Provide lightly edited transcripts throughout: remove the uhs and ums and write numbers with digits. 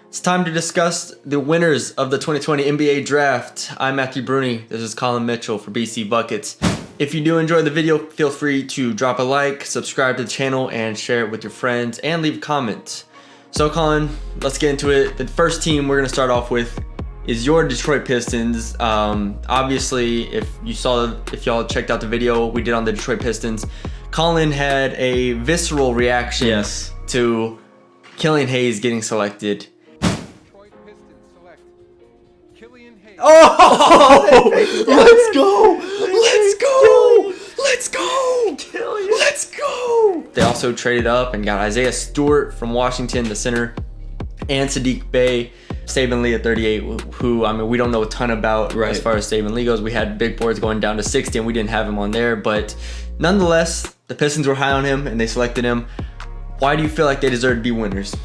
It's time to discuss the winners of the 2020 NBA Draft. I'm Matthew Bruni. This is Colin Mitchell for BC Buckets. If you do enjoy the video, feel free to drop a like, subscribe to the channel, and share it with your friends, and leave a comment. So Colin, let's get into it. The first team we're going to start off with is your Detroit Pistons. Obviously, if y'all checked out the video we did on the Detroit Pistons, Colin had a visceral reaction to Killian Hayes getting selected. Oh, let's go! They also traded up and got Isaiah Stewart from Washington, the center, and Sadiq Bey. Saban Lee at 38, who, I mean, we don't know a ton about as far as Saban Lee goes. We had big boards going down to 60, and we didn't have him on there. But nonetheless, the Pistons were high on him, and they selected him. Why do you feel like they deserve to be winners?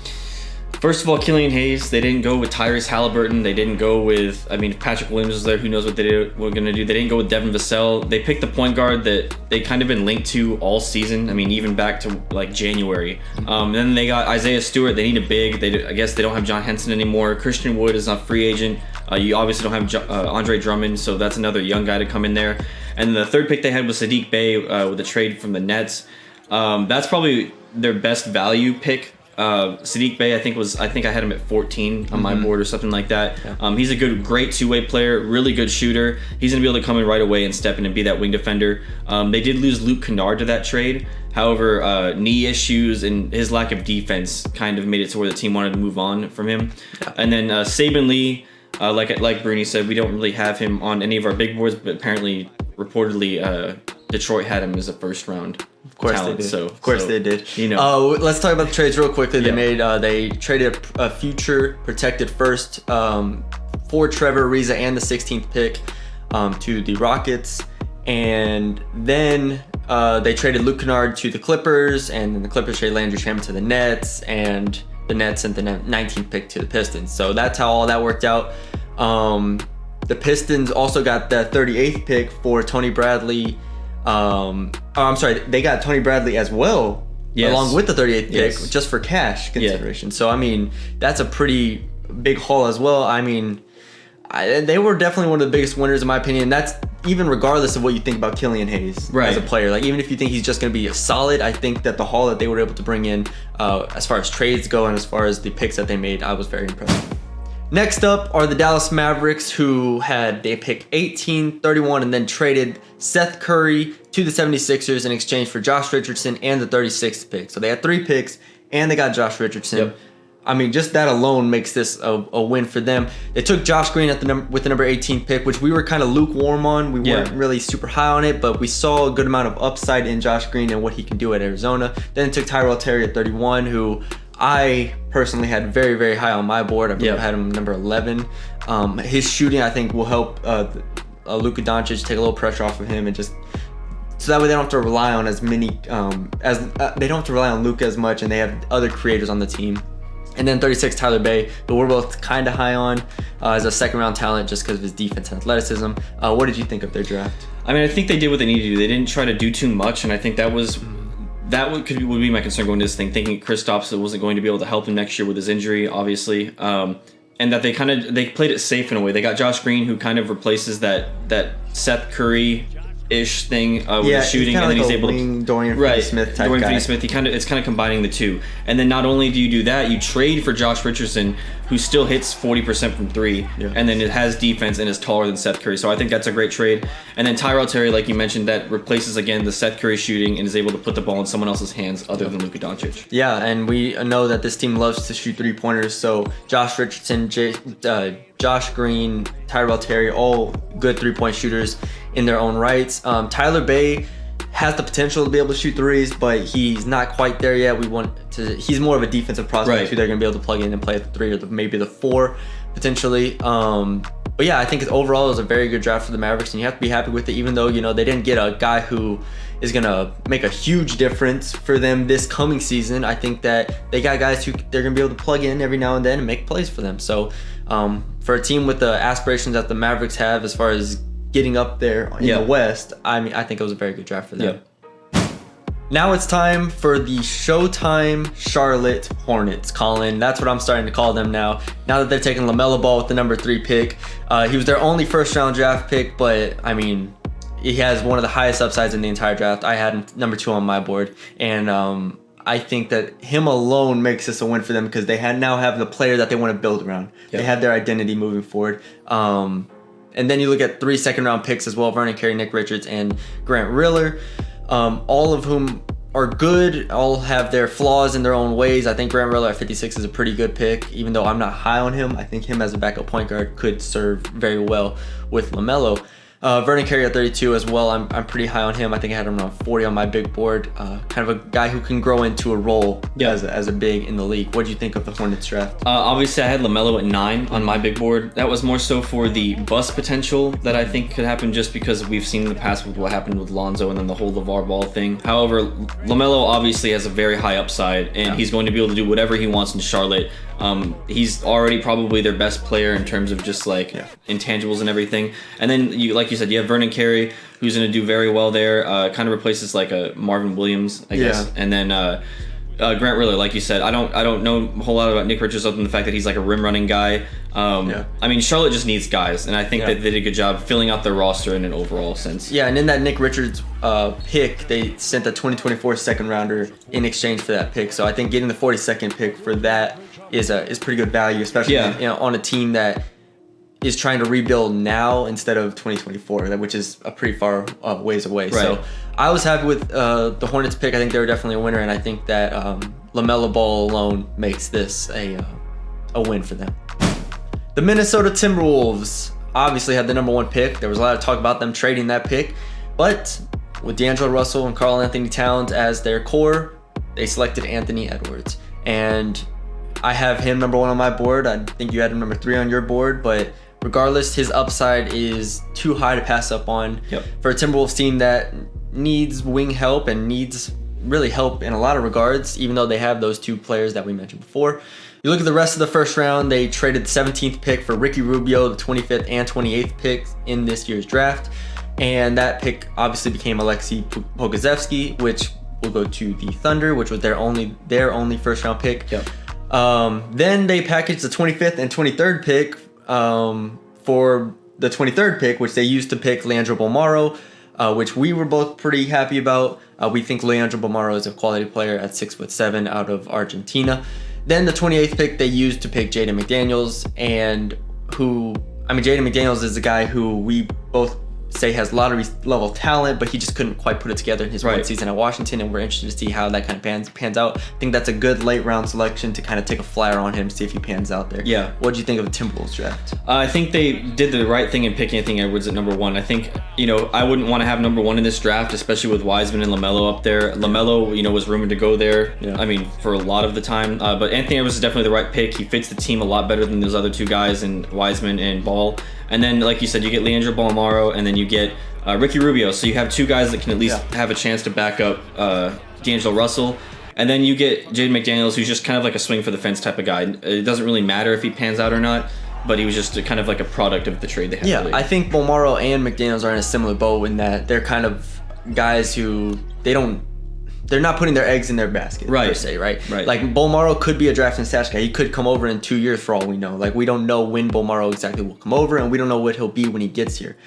First of all, Killian Hayes, they didn't go with Tyrese Halliburton. They didn't go with, if Patrick Williams was there, who knows what they were going to do. They didn't go with Devin Vassell. They picked the point guard that they kind of been linked to all season. even back to like January. Then they got Isaiah Stewart. They need a big. I guess they don't have John Henson anymore. Christian Wood is not free agent. You obviously don't have Andre Drummond, so that's another young guy to come in there. And the third pick they had was Sadiq Bey with a trade from the Nets. That's probably their best value pick. Sadiq Bey, I think I had him at 14 on my board or something like that. Yeah. He's a great two-way player, really good shooter. He's gonna be able to come in right away and step in and be that wing defender. They did lose Luke Kennard to that trade. However, knee issues and his lack of defense kind of made it to where the team wanted to move on from him. Yeah. And then Saban Lee, like Bruni said, we don't really have him on any of our big boards, but reportedly, Detroit had him as a first round. Of course talent, they did. So, of course they did. Let's talk about the trades real quickly. They traded a future protected first for Trevor Ariza and the 16th pick to the Rockets, and then they traded Luke Kennard to the Clippers, and then the Clippers traded Landry Shamet to the Nets, and the Nets sent the 19th pick to the Pistons. So that's how all that worked out. The Pistons also got the 38th pick for Tony Bradley. They got Tony Bradley as well, along with the 38th pick, just for cash consideration. Yeah. So, that's a pretty big haul as well. They were definitely one of the biggest winners in my opinion. That's even regardless of what you think about Killian Hayes as a player. Like, even if you think he's just going to be a solid, I think that the haul that they were able to bring in, as far as trades go and as far as the picks that they made, I was very impressed. Next up are the Dallas Mavericks, who they picked 18, 31, and then traded Seth Curry to the 76ers in exchange for Josh Richardson and the 36th pick. So they had 3 picks, and they got Josh Richardson. Yep. Just that alone makes this a win for them. They took Josh Green with the number 18 pick, which we were kind of lukewarm on. We weren't really super high on it, but we saw a good amount of upside in Josh Green and what he can do at Arizona. Then they took Tyrell Terry at 31, who I personally had very, very high on my board. I believe I had him number 11. His shooting, I think, will help Luka Doncic take a little pressure off of him, and just so that way they don't have to rely on as many they don't have to rely on Luka as much, and they have other creators on the team. And then 36, Tyler Bey, who we're both kind of high on as a second-round talent just because of his defense and athleticism. What did you think of their draft? I think they did what they needed to do. They didn't try to do too much, and I think that would be my concern going into this thing, thinking Kristaps wasn't going to be able to help him next year with his injury, obviously, and that they played it safe in a way. They got Josh Green, who kind of replaces that Seth Curry-ish thing with the shooting, and then he's able to Dorian Finney-Smith type Dorian guy. Finney-Smith. It's kind of combining the two, and then not only do you do that, you trade for Josh Richardson, who still hits 40% from 3, and then it has defense and is taller than Seth Curry. So I think that's a great trade. And then Tyrell Terry, like you mentioned, that replaces again the Seth Curry shooting and is able to put the ball in someone else's hands other than Luka Doncic. Yeah, and we know that this team loves to shoot 3-pointers. So Josh Richardson, Josh Green, Tyrell Terry, all good 3-point shooters in their own rights. Tyler Bey has the potential to be able to shoot threes, but he's not quite there yet. He's more of a defensive prospect who they're going to be able to plug in and play at the 3 or maybe the 4 potentially. But yeah, I think overall it was a very good draft for the Mavericks, and you have to be happy with it, even though they didn't get a guy who is going to make a huge difference for them this coming season. I think that they got guys who they're going to be able to plug in every now and then and make plays for them. So for a team with the aspirations that the Mavericks have as far as getting up there in the West, I think it was a very good draft for them. Now it's time for the Showtime Charlotte Hornets, Colin. That's what I'm starting to call them now. Now that they're taking LaMelo Ball with the number 3 pick. He was their only first-round draft pick, but, I mean, he has one of the highest upsides in the entire draft. I had him number 2 on my board, and I think that him alone makes this a win for them because they now have the player that they want to build around. Yep. They have their identity moving forward. And then you look at 3 second-round picks as well, Vernon Carey, Nick Richards, and Grant Riller. All of whom are good, all have their flaws in their own ways. I think Grant Riller at 56 is a pretty good pick, even though I'm not high on him. I think him as a backup point guard could serve very well with LaMelo. Vernon Carey at 32 as well. I'm pretty high on him. I think I had him around 40 on my big board. Kind of a guy who can grow into a role as a big in the league. What do you think of the Hornets draft? Obviously, I had LaMelo at 9 on my big board. That was more so for the bust potential that I think could happen just because we've seen in the past with what happened with Lonzo and then the whole LeVar Ball thing. However, LaMelo obviously has a very high upside, and he's going to be able to do whatever he wants in Charlotte. He's already probably their best player in terms of just intangibles and everything. And then like you said, you have Vernon Carey, who's going to do very well there. Kind of replaces like a Marvin Williams, I guess. And then Grant Riller, like you said, I don't know a whole lot about Nick Richards other than the fact that he's like a rim running guy. I mean, Charlotte just needs guys, and I think that they did a good job filling out their roster in an overall sense. Yeah, and in that Nick Richards pick, they sent the 2024 second rounder in exchange for that pick. So I think getting the 42nd pick for that is pretty good value, especially on a team that is trying to rebuild now instead of 2024, which is a pretty far ways away. Right. So I was happy with the Hornets pick. I think they were definitely a winner, and I think that LaMelo Ball alone makes this a win for them. The Minnesota Timberwolves obviously had the number 1 pick. There was a lot of talk about them trading that pick, but with D'Angelo Russell and Karl Anthony Towns as their core, they selected Anthony Edwards. And I have him number 1 on my board. I think you had him number 3 on your board, but regardless, his upside is too high to pass up on. For a Timberwolves team that needs wing help and needs really help in a lot of regards, even though they have those 2 players that we mentioned before. You look at the rest of the first round, they traded the 17th pick for Ricky Rubio, the 25th and 28th picks in this year's draft. And that pick obviously became Alexei Pokusevski, which will go to the Thunder, which was their only first round pick. Then they packaged the 25th and 23rd pick for the 23rd pick, which they used to pick Leandro Bolmaro, which we were both pretty happy about. We think Leandro Bolmaro is a quality player at 6'7" out of Argentina. Then the 28th pick they used to pick Jaden McDaniels, Jaden McDaniels is a guy who we both say has lottery level talent, but he just couldn't quite put it together in his one season at Washington, and we're interested to see how that kind of pans out. I think that's a good late round selection to kind of take a flyer on him, see if he pans out there. What do you think of the Timberwolves draft? I think they did the right thing in picking Anthony Edwards at number 1. I think, I wouldn't want to have number 1 in this draft, especially with Wiseman and LaMelo up there. LaMelo, was rumored to go there, for a lot of the time, but Anthony Edwards is definitely the right pick. He fits the team a lot better than those other 2 guys in Wiseman and Ball. And then, like you said, you get Leandro Bolmaro, and then you get Ricky Rubio. So you have 2 guys that can at least have a chance to back up D'Angelo Russell. And then you get Jaden McDaniels, who's just kind of like a swing for the fence type of guy. It doesn't really matter if he pans out or not, but he was just kind of like a product of the trade they had. I think Bolmaro and McDaniels are in a similar boat in that they're kind of guys who they're not putting their eggs in their basket, per se, right? Like, Bolmaro could be a draft and stash guy. He could come over in 2 years for all we know. Like, we don't know when Bolmaro exactly will come over, and we don't know what he'll be when he gets here.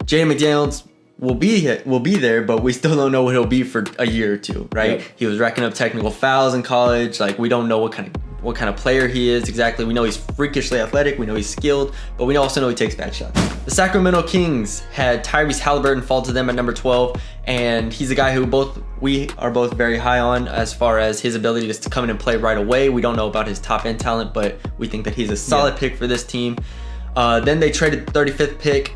Jaden McDaniels will be there, but we still don't know what he'll be for a year or 2, right? He was racking up technical fouls in college. Like, we don't know what kind of player he is exactly. We know he's freakishly athletic. We know he's skilled, but we also know he takes bad shots. The Sacramento Kings had Tyrese Halliburton fall to them at number 12, and he's a guy who we are both very high on as far as his ability just to come in and play right away. We don't know about his top end talent, but we think that he's a solid pick for this team. Then they traded the 35th pick,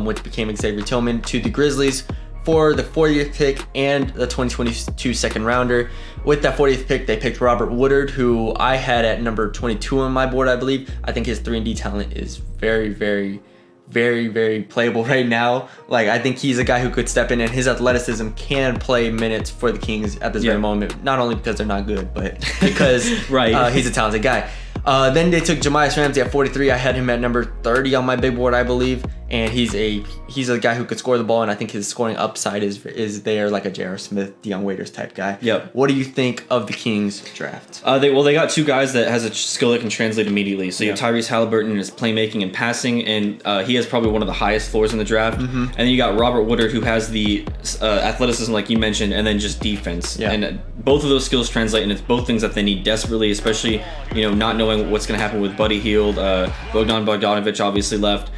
which became Xavier Tillman, to the Grizzlies for the 40th pick and the 2022 second rounder. With that 40th pick, they picked Robert Woodard, who I had at number 22 on my board, I believe. I think his 3-and-D talent is very, very, very, very playable right now. Like, I think he's a guy who could step in, and his athleticism can play minutes for the Kings at this very moment. Not only because they're not good, but because he's a talented guy. Then they took Jamias Ramsey at 43. I had him at number 30 on my big board, I believe. and he's a guy who could score the ball, and I think his scoring upside is there, like a J.R. Smith, Dion Waiters type guy. Yep. What do you think of the Kings draft? They got two guys that has a skill that can translate immediately. So you have Tyrese Halliburton in his playmaking and passing, and he has probably one of the highest floors in the draft. And then you got Robert Woodard, who has the athleticism, like you mentioned, and then just defense. Yeah. And both of those skills translate, and it's both things that they need desperately, especially not knowing what's going to happen with Buddy Hield. Bogdan Bogdanovic obviously left.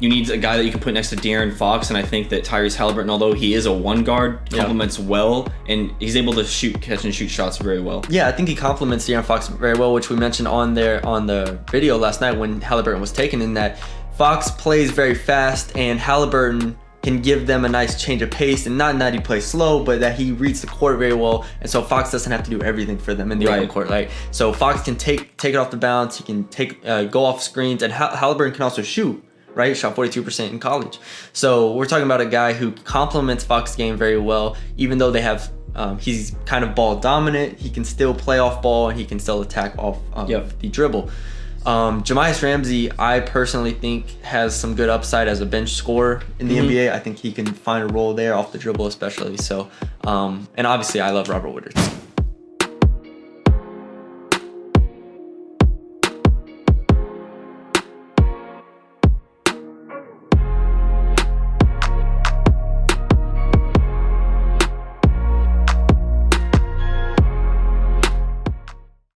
You need a guy that you can put next to De'Aaron Fox, and I think that Tyrese Halliburton, although he is a one guard, complements well, and he's able to catch and shoot shots very well. Yeah, I think he complements De'Aaron Fox very well, which we mentioned on the video last night when Halliburton was taken, in that Fox plays very fast, and Halliburton can give them a nice change of pace, and not that he plays slow, but that he reads the court very well, and so Fox doesn't have to do everything for them in the open court. Like, so Fox can take it off the bounce, he can go off screens, and Halliburton can also shoot. Right, shot 42% in college. So we're talking about a guy who complements Fox's game very well. Even though they have, he's kind of ball dominant, he can still play off ball, and he can still attack off the dribble. Jahmi'us Ramsey, I personally think, has some good upside as a bench scorer in the NBA. I think he can find a role there off the dribble, especially. So, and obviously, I love Robert Woodard.